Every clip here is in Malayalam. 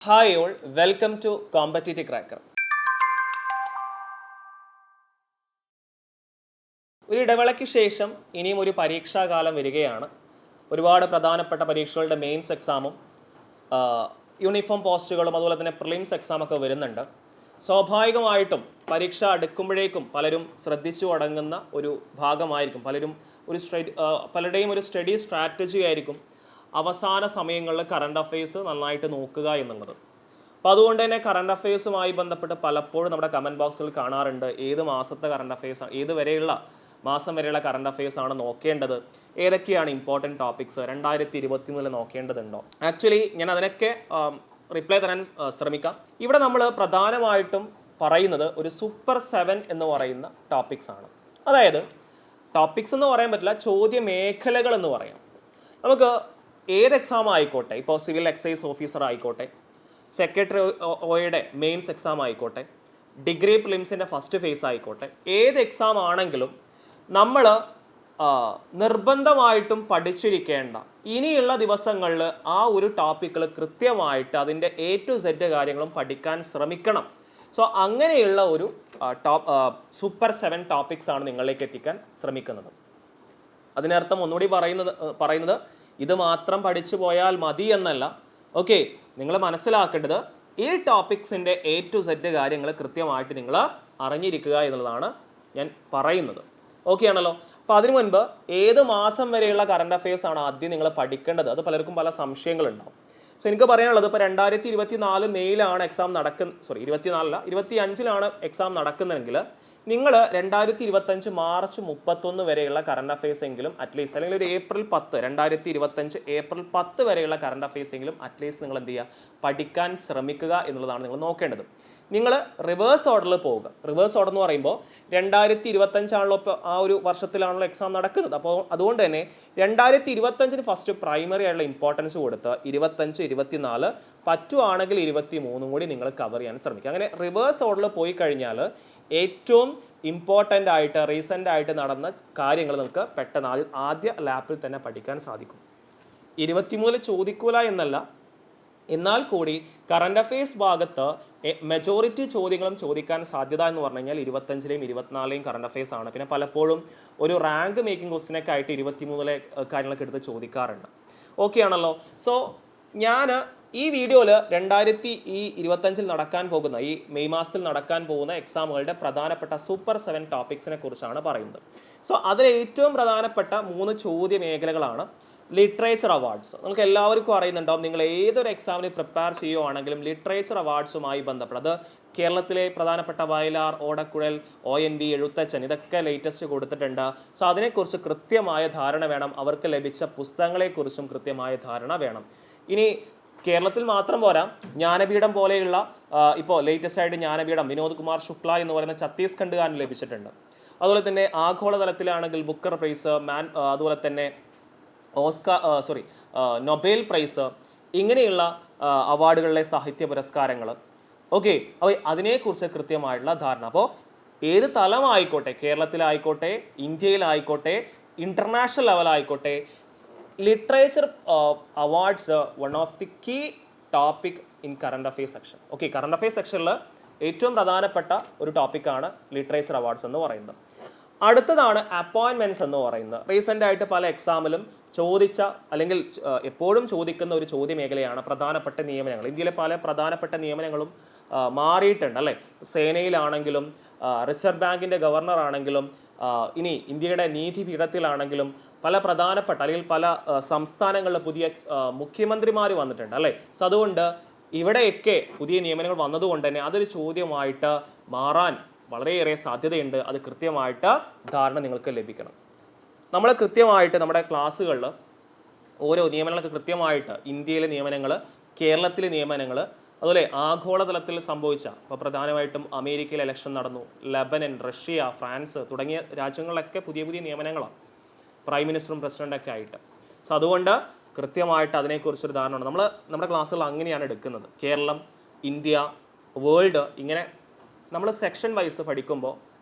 Hi all, welcome to competitive cracker. ഒരു ഇടവേളയ്ക്ക് ശേഷം ഇനിയും ഒരു പരീക്ഷാകാലം വരികയാണ്. ഒരുപാട് പ്രധാനപ്പെട്ട പരീക്ഷകളുടെ മെയിൻസ് എക്സാമും യൂണിഫോം പോസ്റ്റുകളും അതുപോലെ തന്നെ പ്രിലിംസ് എക്സാമൊക്കെ വരുന്നുണ്ട്. സ്വാഭാവികമായിട്ടും പരീക്ഷ അടുക്കുമ്പോഴേക്കും പലരും ശ്രദ്ധിച്ചു തുടങ്ങുന്ന ഒരു ഭാഗമായിരിക്കും. പലരുടെയും ഒരു സ്റ്റഡി സ്ട്രാറ്റജി ആയിരിക്കും അവസാന സമയങ്ങളിൽ കറണ്ട് അഫയേഴ്സ് നന്നായിട്ട് നോക്കുക എന്നുള്ളത്. അപ്പോൾ അതുകൊണ്ട് തന്നെ കറണ്ട് അഫയേഴ്സുമായി ബന്ധപ്പെട്ട് പലപ്പോഴും നമ്മുടെ കമൻറ്റ് ബോക്സിൽ കാണാറുണ്ട് ഏത് മാസത്തെ കറണ്ട് അഫയേഴ്സ്, ഏത് വരെയുള്ള മാസം വരെയുള്ള കറണ്ട് അഫയേഴ്സ് ആണ് നോക്കേണ്ടത്, ഏതൊക്കെയാണ് ഇമ്പോർട്ടൻറ്റ് ടോപ്പിക്സ് 2023 നോക്കേണ്ടതുണ്ടോ. ആക്ച്വലി ഞാൻ അതിനൊക്കെ റിപ്ലൈ തരാൻ ശ്രമിക്കാം. ഇവിടെ നമ്മൾ പ്രധാനമായിട്ടും പറയുന്നത് ഒരു സൂപ്പർ 7 എന്ന് പറയുന്ന ടോപ്പിക്സ് ആണ്. അതായത് ടോപ്പിക്സ് എന്ന് പറയാൻ പറ്റില്ല, ചോദ്യ മേഖലകൾ എന്ന് പറയാം. നമുക്ക് ഏത് എക്സാം ആയിക്കോട്ടെ, ഇപ്പോൾ സിവിൽ എക്സൈസ് ഓഫീസർ ആയിക്കോട്ടെ, സെക്രട്ടറി ഒയുടെ മെയിൻസ് എക്സാം ആയിക്കോട്ടെ, ഡിഗ്രി പ്രിലിംസിൻ്റെ ഫസ്റ്റ് ഫേസ് ആയിക്കോട്ടെ, ഏത് എക്സാം ആണെങ്കിലും നമ്മൾ നിർബന്ധമായിട്ടും പഠിച്ചിരിക്കേണ്ട ഇനിയുള്ള ദിവസങ്ങളിൽ ആ ഒരു ടോപ്പിക്കുകൾ കൃത്യമായിട്ട് അതിൻ്റെ A to Z കാര്യങ്ങളും പഠിക്കാൻ ശ്രമിക്കണം. സോ അങ്ങനെയുള്ള ഒരു സൂപ്പർ 7 ടോപ്പിക്സ് ആണ് നിങ്ങളിലേക്ക് എത്തിക്കാൻ ശ്രമിക്കുന്നത്. അതിനർത്ഥം ഒന്നുകൂടി പറയുന്നത് ഇത് മാത്രം പഠിച്ചു പോയാൽ മതി എന്നല്ല. ഓക്കെ, നിങ്ങൾ മനസ്സിലാക്കേണ്ടത് ഈ ടോപ്പിക്സിൻ്റെ A to Z കാര്യങ്ങൾ കൃത്യമായിട്ട് നിങ്ങൾ അറിഞ്ഞിരിക്കുക എന്നുള്ളതാണ് ഞാൻ പറയുന്നത്. ഓക്കെ ആണല്ലോ. അപ്പോൾ അതിനു മുൻപ് ഏത് മാസം വരെയുള്ള കറണ്ട് അഫയേഴ്സ് ആണ് ആദ്യം നിങ്ങൾ പഠിക്കേണ്ടത്? അത് പലർക്കും പല സംശയങ്ങളുണ്ടാവും. സോ എനിക്ക് പറയാനുള്ളത്, ഇപ്പോൾ 2024 മെയിലാണ് എക്സാം നടക്കുന്ന 25-ലാണ് എക്സാം നടക്കുന്നതെങ്കിൽ നിങ്ങൾ 2025 മാർച്ച് 31 വരെയുള്ള കറണ്ട് അഫയേഴ്സ് എങ്കിലും അറ്റ്ലീസ്റ്റ്, അല്ലെങ്കിൽ ഒരു ഏപ്രിൽ 10 2025 ഏപ്രിൽ 10 വരെയുള്ള കറണ്ട് അഫയേഴ്സ് എങ്കിലും അറ്റ്ലീസ്റ്റ് നിങ്ങൾ എന്ത് ചെയ്യുക, പഠിക്കാൻ ശ്രമിക്കുക എന്നുള്ളതാണ് നിങ്ങൾ നോക്കേണ്ടത്. നിങ്ങൾ റിവേഴ്സ് ഓർഡറിൽ പോവുക. റിവേഴ്സ് ഓർഡർ എന്ന് പറയുമ്പോൾ 2025 ഇപ്പോൾ ആ ഒരു വർഷത്തിലാണല്ലോ എക്സാം നടക്കുന്നത്. അപ്പോൾ അതുകൊണ്ട് തന്നെ 2025 ഫസ്റ്റ് പ്രൈമറി ആയിട്ടുള്ള ഇമ്പോർട്ടൻസ് കൊടുത്ത് 25, 24 പറ്റുവാണെങ്കിൽ 23 കൂടി നിങ്ങൾ കവർ ചെയ്യാൻ ശ്രമിക്കുക. അങ്ങനെ റിവേഴ്സ് ഓർഡറിൽ പോയി കഴിഞ്ഞാൽ ഏറ്റവും ഇമ്പോർട്ടൻ്റ് ആയിട്ട് റീസെൻ്റ് ആയിട്ട് നടന്ന കാര്യങ്ങൾ നമുക്ക് പെട്ടെന്ന് ആദ്യ ലാപ്പിൽ തന്നെ പഠിക്കാൻ സാധിക്കും. 23 ചോദിക്കൂല എന്നല്ല, എന്നാൽ കൂടി കറണ്ട് അഫയേഴ്സ് ഭാഗത്ത് മെജോറിറ്റി ചോദ്യങ്ങളും ചോദിക്കാൻ സാധ്യത എന്ന് പറഞ്ഞു കഴിഞ്ഞാൽ 25-ലെയും 24-ലെയും കറണ്ട് അഫയേഴ്സ് ആണ്. പിന്നെ പലപ്പോഴും ഒരു റാങ്ക് മേക്കിംഗ് ക്വസ്റ്റിനൊക്കെ ആയിട്ട് 23-ലെ കാര്യങ്ങളൊക്കെ എടുത്ത് ചോദിക്കാറുണ്ട്. ഓക്കെ ആണല്ലോ. സോ ഞാൻ ഈ വീഡിയോയിൽ 2025 നടക്കാൻ പോകുന്ന, ഈ മെയ് മാസത്തിൽ നടക്കാൻ പോകുന്ന എക്സാമുകളുടെ പ്രധാനപ്പെട്ട സൂപ്പർ 7 ടോപ്പിക്സിനെ കുറിച്ചാണ് പറയുന്നത്. സോ അതിൽ ഏറ്റവും പ്രധാനപ്പെട്ട 3 ചോദ്യ മേഖലകളാണ് ലിറ്ററേച്ചർ അവാർഡ്സ്. നമുക്ക് എല്ലാവർക്കും അറിയുന്നുണ്ടാവും, നിങ്ങൾ ഏതൊരു എക്സാമിന് പ്രിപ്പയർ ചെയ്യുവാണെങ്കിലും ലിറ്ററേച്ചർ അവാർഡ്സുമായി ബന്ധപ്പെട്ട് അത് കേരളത്തിലെ പ്രധാനപ്പെട്ട വയലാർ, ഓടക്കുഴൽ, ONV, എഴുത്തച്ഛൻ ഇതൊക്കെ ലേറ്റസ്റ്റ് കൊടുത്തിട്ടുണ്ട്. സോ അതിനെക്കുറിച്ച് കൃത്യമായ ധാരണ വേണം. അവർക്ക് ലഭിച്ച പുസ്തകങ്ങളെക്കുറിച്ചും കൃത്യമായ ധാരണ വേണം. ഇനി കേരളത്തിൽ മാത്രം പോരാ, ജ്ഞാനപീഠം പോലെയുള്ള ഇപ്പോൾ ലേറ്റസ്റ്റ് ആയിട്ട് ജ്ഞാനപീഠം വിനോദ് കുമാർ ശുക്ല എന്ന് പറയുന്ന ഛത്തീസ്ഗഡുകാരന് ലഭിച്ചിട്ടുണ്ട്. അതുപോലെ തന്നെ ആഗോളതലത്തിലാണെങ്കിൽ ബുക്കർ പ്രൈസ്, അതുപോലെ തന്നെ നൊബേൽ പ്രൈസ്, ഇങ്ങനെയുള്ള അവാർഡുകളിലെ സാഹിത്യ പുരസ്കാരങ്ങൾ. ഓക്കെ, അപ്പോൾ അതിനെക്കുറിച്ച് കൃത്യമായിട്ടുള്ള ധാരണ. അപ്പോൾ ഏത് തലമായിക്കോട്ടെ, കേരളത്തിലായിക്കോട്ടെ, ഇന്ത്യയിലായിക്കോട്ടെ, ഇൻ്റർനാഷണൽ ലെവലായിക്കോട്ടെ, literature awards one of the key topic in current affairs section. Okay, current affairs സെക്ഷനിൽ ഏറ്റവും പ്രധാനപ്പെട്ട ഒരു ടോപ്പിക്കാണ് ലിറ്ററേച്ചർ അവാർഡ്സ് എന്ന് പറയുന്നത്. അടുത്തതാണ് അപ്പോയിൻമെൻറ്റ്സ് എന്ന് പറയുന്നത്. റീസെൻ്റ് ആയിട്ട് പല എക്സാമിലും ചോദിച്ച അല്ലെങ്കിൽ എപ്പോഴും ചോദിക്കുന്ന ഒരു ചോദ്യ മേഖലയാണ് പ്രധാനപ്പെട്ട നിയമനങ്ങൾ. ഇന്ത്യയിലെ പല പ്രധാനപ്പെട്ട നിയമനങ്ങളും മാറിയിട്ടുണ്ട് അല്ലേ. സേനയിലാണെങ്കിലും, റിസർവ് ബാങ്കിൻ്റെ ഗവർണർ ആണെങ്കിലും, ഇനി ഇന്ത്യയുടെ നീതിപീഠത്തിലാണെങ്കിലും പല പ്രധാനപ്പെട്ട അല്ലെങ്കിൽ പല സംസ്ഥാനങ്ങളിലെ പുതിയ മുഖ്യമന്ത്രിമാർ വന്നിട്ടുണ്ട് അല്ലേ. സോ അതുകൊണ്ട് ഇവിടെയൊക്കെ പുതിയ നിയമനങ്ങൾ വന്നതുകൊണ്ട് തന്നെ അതൊരു ചോദ്യമായിട്ട് മാറാൻ വളരെയേറെ സാധ്യതയുണ്ട്. അത് കൃത്യമായിട്ട് ധാരണ നിങ്ങൾക്ക് ലഭിക്കണം. നമ്മൾ കൃത്യമായിട്ട് നമ്മുടെ ക്ലാസ്സുകളിൽ ഓരോ നിയമനങ്ങളൊക്കെ കൃത്യമായിട്ട് ഇന്ത്യയിലെ നിയമനങ്ങൾ, കേരളത്തിലെ നിയമനങ്ങൾ, അതുപോലെ ആഗോളതലത്തിൽ സംഭവിച്ച, ഇപ്പോൾ പ്രധാനമായിട്ടും അമേരിക്കയിൽ ഇലക്ഷൻ നടന്നു, ലബനൻ, റഷ്യ, ഫ്രാൻസ് തുടങ്ങിയ രാജ്യങ്ങളിലൊക്കെ പുതിയ പുതിയ നിയമനങ്ങളാണ് പ്രൈം മിനിസ്റ്ററും പ്രസിഡൻ്റൊക്കെ ആയിട്ട്. സോ അതുകൊണ്ട് കൃത്യമായിട്ട് അതിനെക്കുറിച്ചൊരു ധാരണ നമ്മുടെ ക്ലാസ്സുകൾ അങ്ങനെയാണ് എടുക്കുന്നത്. കേരളം, ഇന്ത്യ, വേൾഡ്, ഇങ്ങനെ നമ്മൾ സെക്ഷൻ വൈസ് പഠിക്കുമ്പോൾ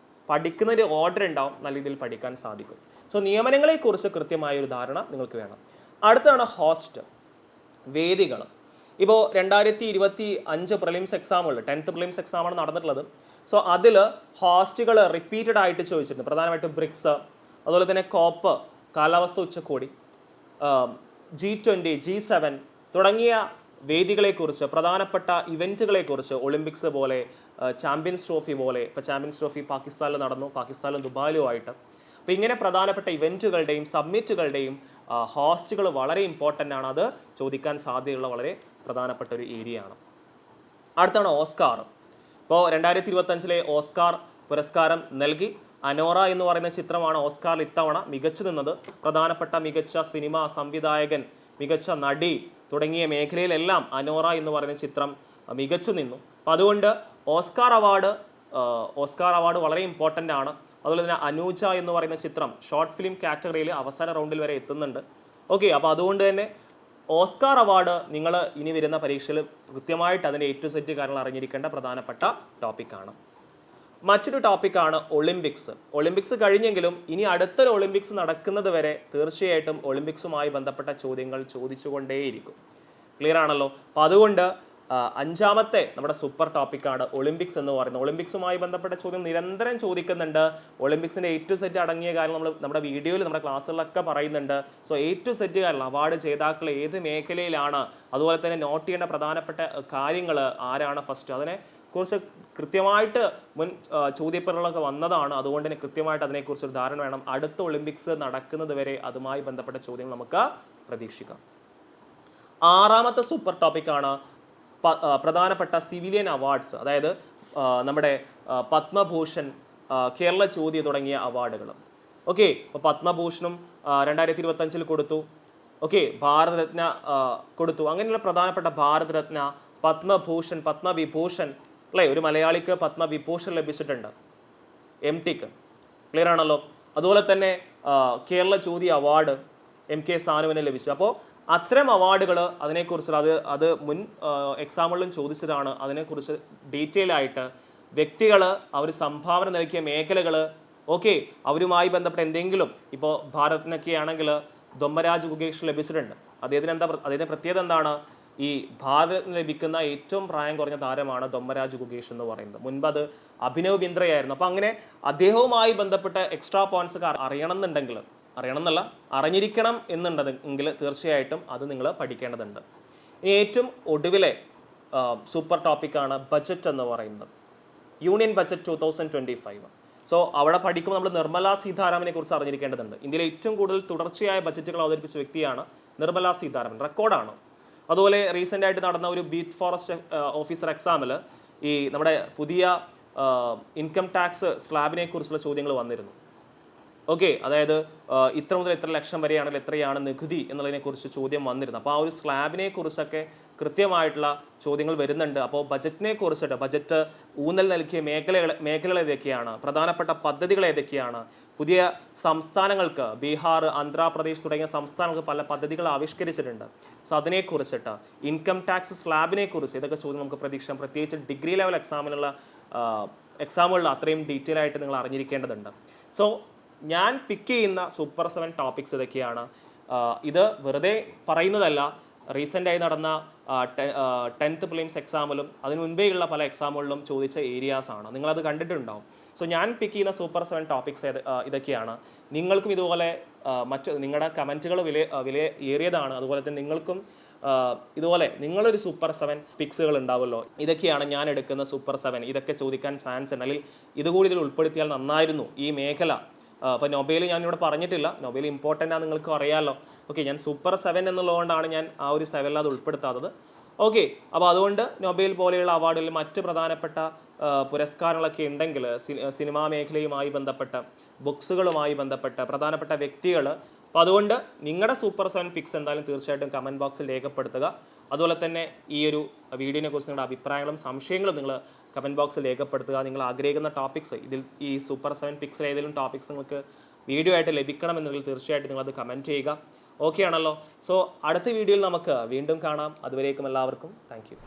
പഠിക്കുന്നൊരു ഓർഡർ ഉണ്ടാവും, നല്ല രീതിയിൽ പഠിക്കാൻ സാധിക്കും. സോ നിയമനങ്ങളെക്കുറിച്ച് കൃത്യമായൊരു ധാരണ നിങ്ങൾക്ക് വേണം. അടുത്തതാണ് ഹോസ്റ്റ്, വേദികൾ. ഇപ്പോൾ 2025 പ്രിലിംസ് എക്സാമുകൾ 10th പ്രിലിംസ് എക്സാമാണ് നടന്നിട്ടുള്ളത്. സോ അതിൽ ഹോസ്റ്റുകൾ റിപ്പീറ്റഡ് ആയിട്ട് ചോദിച്ചിട്ടുണ്ട്. പ്രധാനമായിട്ടും ബ്രിക്സ്, അതുപോലെ തന്നെ കോപ്പ്, കാലാവസ്ഥ ഉച്ചകോടി, G20, G7 തുടങ്ങിയ വേദികളെക്കുറിച്ച്, പ്രധാനപ്പെട്ട ഇവൻറ്റുകളെക്കുറിച്ച്, ഒളിമ്പിക്സ് പോലെ, ചാമ്പ്യൻസ് ട്രോഫി പോലെ. ഇപ്പോൾ ചാമ്പ്യൻസ് ട്രോഫി പാകിസ്ഥാനിൽ നടന്നു, പാകിസ്ഥാനിലും ദുബായിലുമായിട്ട്. അപ്പോൾ ഇങ്ങനെ പ്രധാനപ്പെട്ട ഇവൻറ്റുകളുടെയും സബ്മിറ്റുകളുടെയും ഹോസ്റ്റുകൾ വളരെ ഇമ്പോർട്ടൻ്റ് ആണ്. അത് ചോദിക്കാൻ സാധ്യതയുള്ള വളരെ പ്രധാനപ്പെട്ട ഒരു ഏരിയ ആണ്. അടുത്താണ് ഓസ്കാർ. ഇപ്പോൾ 2025 ഓസ്കാർ പുരസ്കാരം നൽകി. അനോറ എന്ന് പറയുന്ന ചിത്രമാണ് ഓസ്കാറിൽ ഇത്തവണ മികച്ചു നിന്നത്. പ്രധാനപ്പെട്ട മികച്ച സിനിമ സംവിധായകൻ, മികച്ച നടി തുടങ്ങിയ മേഖലയിലെല്ലാം അനോറ എന്ന് പറയുന്ന ചിത്രം മികച്ചു നിന്നു. അപ്പോൾ അതുകൊണ്ട് ഓസ്കാർ അവാർഡ് വളരെ ഇമ്പോർട്ടൻ്റ് ആണ്. അതുപോലെ തന്നെ അനൂജ എന്ന് പറയുന്ന ചിത്രം ഷോർട്ട് ഫിലിം കാറ്റഗറിയിൽ അവസാന റൗണ്ടിൽ വരെ എത്തുന്നുണ്ട്. ഓക്കെ, അപ്പോൾ അതുകൊണ്ട് തന്നെ ഓസ്കാർ അവാർഡ് നിങ്ങൾ ഇനി വരുന്ന പരീക്ഷയിൽ കൃത്യമായിട്ട് അതിൻ്റെ A to Z കാര്യങ്ങൾ അറിഞ്ഞിരിക്കേണ്ട പ്രധാനപ്പെട്ട ടോപ്പിക്കാണ്. മറ്റൊരു ടോപ്പിക്കാണ് ഒളിമ്പിക്സ്. ഒളിമ്പിക്സ് കഴിഞ്ഞെങ്കിലും ഇനി അടുത്തൊരു ഒളിമ്പിക്സ് നടക്കുന്നത് വരെ തീർച്ചയായിട്ടും ഒളിമ്പിക്സുമായി ബന്ധപ്പെട്ട ചോദ്യങ്ങൾ ചോദിച്ചുകൊണ്ടേയിരിക്കും. ക്ലിയർ ആണല്ലോ? അപ്പോൾ അതുകൊണ്ട് അഞ്ചാമത്തെ നമ്മുടെ സൂപ്പർ ടോപ്പിക്കാണ് ഒളിമ്പിക്സ് എന്ന് പറയുന്നത്. ഒളിമ്പിക്സുമായി ബന്ധപ്പെട്ട ചോദ്യം നിരന്തരം ചോദിക്കുന്നുണ്ട്. ഒളിമ്പിക്സിൻ്റെ A to Z അടങ്ങിയ കാര്യം നമ്മൾ നമ്മുടെ വീഡിയോയിൽ, നമ്മുടെ ക്ലാസ്സുകളിലൊക്കെ പറയുന്നുണ്ട്. സോ A to Z കാര്യം, അവാർഡ് ജേതാക്കൾ ഏത് മേഖലയിലാണ്, അതുപോലെ തന്നെ നോട്ട് ചെയ്യേണ്ട പ്രധാനപ്പെട്ട കാര്യങ്ങൾ, ആരാണ് ഫസ്റ്റ്, അതിനെ കുറിച്ച് കൃത്യമായിട്ട് മുൻ ചോദ്യപേപ്പറുകളൊക്കെ വന്നതാണ്. അതുകൊണ്ട് തന്നെ കൃത്യമായിട്ട് അതിനെക്കുറിച്ചൊരു ധാരണ വേണം. അടുത്ത ഒളിമ്പിക്സ് നടക്കുന്നത് വരെ അതുമായി ബന്ധപ്പെട്ട ചോദ്യങ്ങൾ നമുക്ക് പ്രതീക്ഷിക്കാം. ആറാമത്തെ സൂപ്പർ ടോപ്പിക്കാണ് പ്രധാനപ്പെട്ട സിവിലിയൻ അവാർഡ്സ്. അതായത് നമ്മുടെ പത്മഭൂഷൺ, കേരള ജ്യോതി തുടങ്ങിയ അവാർഡുകൾ. ഓക്കെ, ഇപ്പോൾ പത്മഭൂഷണും 2025 കൊടുത്തു. ഓക്കെ, ഭാരതരത്ന കൊടുത്തു. അങ്ങനെയുള്ള പ്രധാനപ്പെട്ട ഭാരതരത്ന, പത്മഭൂഷൺ, പത്മവിഭൂഷൺ അല്ലേ, ഒരു മലയാളിക്ക് പത്മവിഭൂഷൺ ലഭിച്ചിട്ടുണ്ട്, MTക്ക്. ക്ലിയർ ആണല്ലോ? അതുപോലെ തന്നെ കേരള ജ്യോതി അവാർഡ് MK സാനുവിന് ലഭിച്ചു. അപ്പോൾ അത്തരം അവാർഡുകൾ, അതിനെക്കുറിച്ച് അത് മുൻ എക്സാമുകളിലും ചോദിച്ചതാണ്. അതിനെക്കുറിച്ച് ഡീറ്റെയിൽ ആയിട്ട് വ്യക്തികൾ, അവർ സംഭാവന നൽകിയ മേഖലകൾ, ഓക്കെ, അവരുമായി ബന്ധപ്പെട്ട എന്തെങ്കിലും, ഇപ്പോൾ ഭാരതത്തിനൊക്കെ ആണെങ്കിൽ ദൊമ്മരാജ് ഗുഗേഷ് ലഭിച്ചിട്ടുണ്ട്. അദ്ദേഹത്തിൻ്റെ പ്രത്യേകത എന്താണ്? ഈ ഭാരതത്തിന് ലഭിക്കുന്ന ഏറ്റവും പ്രായം കുറഞ്ഞ താരമാണ് ദൊമ്മരാജ് ഗുഗേഷ് എന്ന് പറയുന്നത്. മുൻപ് അത് അഭിനവ് ബിന്ദ്രയായിരുന്നു. അപ്പോൾ അങ്ങനെ അദ്ദേഹവുമായി ബന്ധപ്പെട്ട എക്സ്ട്രാ പോയിന്റ്സ് അറിഞ്ഞിരിക്കണം എന്നുണ്ടെങ്കിൽ തീർച്ചയായിട്ടും അത് നിങ്ങൾ പഠിക്കേണ്ടതുണ്ട്. ഇനി ഏറ്റവും ഒടുവിലെ സൂപ്പർ ടോപ്പിക്കാണ് ബജറ്റ് എന്ന് പറയുന്നത്. Union budget 2025. സോ അവിടെ പഠിക്കുമ്പോൾ നമ്മൾ നിർമ്മല സീതാരാമനെ കുറിച്ച് അറിഞ്ഞിരിക്കേണ്ടതുണ്ട്. ഇന്ത്യയിലെ ഏറ്റവും കൂടുതൽ തുടർച്ചയായ ബജറ്റുകൾ അവതരിപ്പിച്ച വ്യക്തിയാണ് നിർമ്മല സീതാരാമൻ. റെക്കോർഡാണ്. അതുപോലെ റീസെൻ്റ് ആയിട്ട് നടന്ന ഒരു ബീറ്റ് ഫോറസ്റ്റ് ഓഫീസർ എക്സാമിൽ ഈ നമ്മുടെ പുതിയ ഇൻകം ടാക്സ് സ്ലാബിനെ കുറിച്ചുള്ള ചോദ്യങ്ങൾ വന്നിരുന്നു. ഓക്കെ, അതായത് ഇത്ര മുതൽ ഇത്ര ലക്ഷം വരെയാണെങ്കിൽ എത്രയാണ് നികുതി എന്നുള്ളതിനെക്കുറിച്ച് ചോദ്യം വന്നിരുന്നു. അപ്പോൾ ആ ഒരു സ്ലാബിനെ കുറിച്ചൊക്കെ കൃത്യമായിട്ടുള്ള ചോദ്യങ്ങൾ വരുന്നുണ്ട്. അപ്പോൾ ബജറ്റിനെ കുറിച്ചിട്ട്, ബജറ്റ് ഊന്നൽ നൽകിയ മേഖലകൾ ഏതൊക്കെയാണ്, പ്രധാനപ്പെട്ട പദ്ധതികൾ ഏതൊക്കെയാണ്, പുതിയ സംസ്ഥാനങ്ങൾക്ക് ബീഹാർ, ആന്ധ്രാപ്രദേശ് തുടങ്ങിയ സംസ്ഥാനങ്ങൾക്ക് പല പദ്ധതികൾ ആവിഷ്കരിച്ചിട്ടുണ്ട്. സോ അതിനെക്കുറിച്ചിട്ട്, ഇൻകം ടാക്സ് സ്ലാബിനെ കുറിച്ച് ഇതൊക്കെ ചോദ്യം നമുക്ക് പ്രതീക്ഷിക്കാം. പ്രത്യേകിച്ച് ഡിഗ്രി ലെവൽ എക്സാമുകളിൽ അത്രയും ഡീറ്റെയിൽ ആയിട്ട് നിങ്ങൾ അറിഞ്ഞിരിക്കേണ്ടതുണ്ട്. സോ ഞാൻ പിക്ക് ചെയ്യുന്ന സൂപ്പർ 7 ടോപ്പിക്സ് ഇതൊക്കെയാണ്. ഇത് വെറുതെ പറയുന്നതല്ല. റീസെൻ്റായി നടന്ന 10th പ്രിലിംസ് എക്സാമിലും അതിന് മുൻപേയുള്ള പല എക്സാമുകളിലും ചോദിച്ച ഏരിയാസാണ്. നിങ്ങളത് കണ്ടിട്ടുണ്ടാവും. സോ ഞാൻ പിക്ക് ചെയ്യുന്ന സൂപ്പർ 7 ടോപ്പിക്സ് ഇതൊക്കെയാണ്. നിങ്ങൾക്കും ഇതുപോലെ നിങ്ങളുടെ കമൻറ്റുകൾ വിലയേറിയതാണ്. അതുപോലെ തന്നെ നിങ്ങൾക്കും ഇതുപോലെ നിങ്ങളൊരു സൂപ്പർ 7 പിക്സുകൾ ഉണ്ടാവുമല്ലോ. ഇതൊക്കെയാണ് ഞാൻ എടുക്കുന്ന സൂപ്പർ 7. ഇതൊക്കെ ചോദിക്കാൻ ചാൻസ് ഉണ്ട്, അല്ലെങ്കിൽ ഇതുകൂടി ഇതിൽ ഉൾപ്പെടുത്തിയാൽ നന്നായിരുന്നു ഈ മേഖല. അപ്പോൾ നൊബേൽ ഞാനിവിടെ പറഞ്ഞിട്ടില്ല. നൊബേൽ ഇമ്പോർട്ടൻ്റ് ആണ്, നിങ്ങൾക്ക് അറിയാമല്ലോ. ഓക്കെ, ഞാൻ സൂപ്പർ 7 എന്നുള്ളതുകൊണ്ടാണ് ഞാൻ ആ ഒരു 7 അത് ഉൾപ്പെടുത്താത്തത്. ഓക്കെ, അപ്പോൾ അതുകൊണ്ട് നൊബേൽ പോലെയുള്ള അവാർഡുകളിൽ മറ്റ് പ്രധാനപ്പെട്ട പുരസ്കാരങ്ങളൊക്കെ ഉണ്ടെങ്കിൽ സിനിമാ മേഖലയുമായി ബന്ധപ്പെട്ട, ബുക്സുകളുമായി ബന്ധപ്പെട്ട പ്രധാനപ്പെട്ട വ്യക്തികൾ. അപ്പോൾ അതുകൊണ്ട് നിങ്ങളുടെ സൂപ്പർ 7 പിക്സ് എന്തായാലും തീർച്ചയായിട്ടും കമൻറ്റ് ബോക്സിൽ രേഖപ്പെടുത്തുക. അതുപോലെ തന്നെ ഈ ഒരു വീഡിയോനെ കുറിച്ച് നിങ്ങളുടെ അഭിപ്രായങ്ങളും സംശയങ്ങളും നിങ്ങൾ കമൻറ്റ് ബോക്സിൽ രേഖപ്പെടുത്തുക. നിങ്ങൾ ആഗ്രഹിക്കുന്ന ടോപ്പിക്സ്, ഇതിൽ ഈ സൂപ്പർ 7 പിക്സിൽ ഏതെങ്കിലും ടോപ്പിക്സ് നിങ്ങൾക്ക് വീഡിയോ ആയിട്ട് ലഭിക്കണമെന്നുണ്ടെങ്കിൽ തീർച്ചയായിട്ടും നിങ്ങളത് കമൻറ്റ് ചെയ്യുക. ഓക്കെ ആണല്ലോ? സോ അടുത്ത വീഡിയോയിൽ നമുക്ക് വീണ്ടും കാണാം. അതുവരേക്കും എല്ലാവർക്കും താങ്ക് യു.